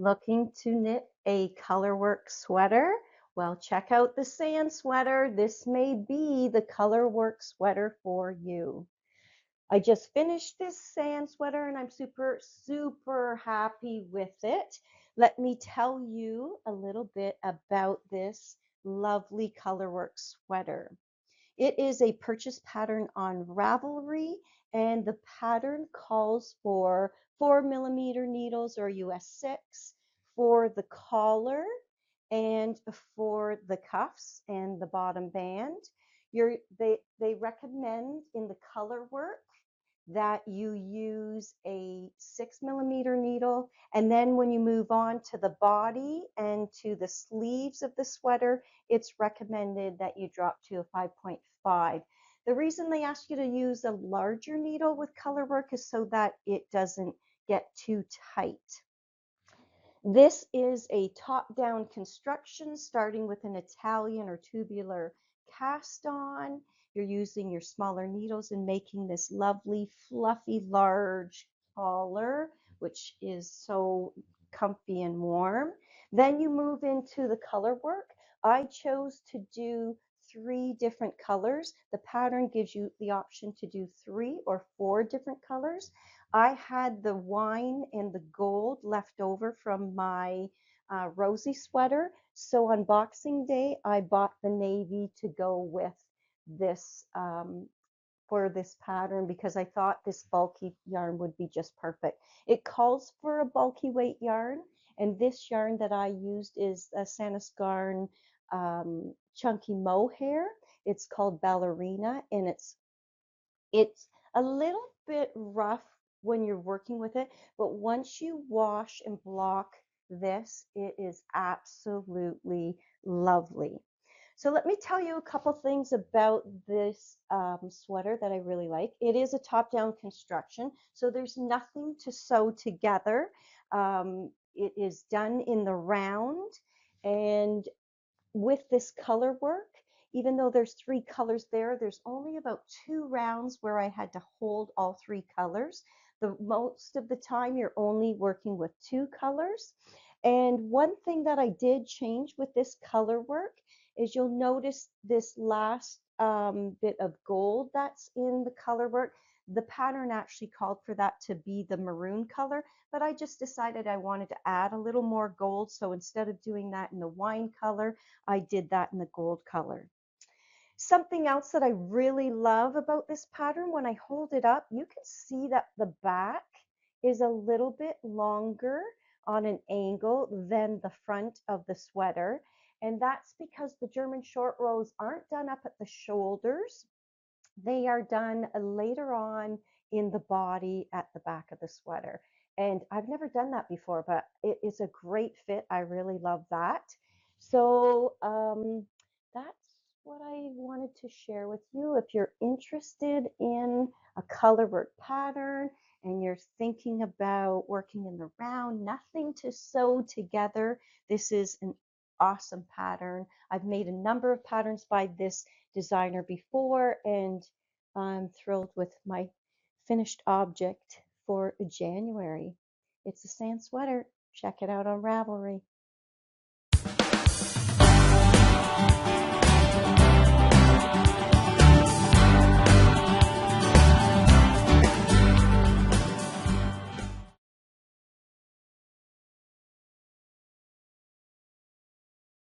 Looking to knit a colorwork sweater? Well, check out the sand sweater. This may be the colorwork sweater for you. I just finished this sand sweater and I'm super happy with it. Let me tell you a little bit about this lovely colorwork sweater. It is a purchase pattern on Ravelry, and the pattern calls for 4mm needles or US 6 for the collar and for the cuffs and the bottom band. They recommend in the color work that you use a 6mm needle, and then when you move on to the body and to the sleeves of the sweater, it's recommended that you drop to a 5.5. The reason they ask you to use a larger needle with color work is so that it doesn't get too tight. This is a top-down construction starting with an Italian or tubular cast on. You're using your smaller needles and making this lovely, fluffy, large collar, which is so comfy and warm. Then you move into the color work. I chose to do 3 different colors. The pattern gives you the option to do 3 or 4 different colors. I had the wine and the gold left over from my rosy sweater. So on Boxing Day, I bought the navy to go with this for this pattern because I thought this bulky yarn would be just perfect. It calls for a bulky weight yarn, and this yarn that I used is a Sanasgarn chunky mohair. It's called Ballerina, and it's a little bit rough when you're working with it, but once you wash and block this, it is absolutely lovely. So let me tell you a couple things about this sweater that I really like. It is a top-down construction, so there's nothing to sew together. It is done in the round, and with this color work, even though there's 3 colors there, there's only about 2 rounds where I had to hold all 3 colors. The most of the time you're only working with 2 colors. And one thing that I did change with this color work is you'll notice this last bit of gold that's in the color work. The pattern actually called for that to be the maroon color, but I just decided I wanted to add a little more gold. So instead of doing that in the wine color, I did that in the gold color. Something else that I really love about this pattern, when I hold it up, you can see that the back is a little bit longer on an angle than the front of the sweater. And that's because the German short rows aren't done up at the shoulders. They are done later on in the body at the back of the sweater. And I've never done that before, but it is a great fit. I really love that. So that's what I wanted to share with you. If you're interested in a colorwork pattern and you're thinking about working in the round, nothing to sew together, this is an awesome pattern. I've made a number of patterns by this designer before, and I'm thrilled with my finished object for January. It's a sand sweater. Check it out on Ravelry.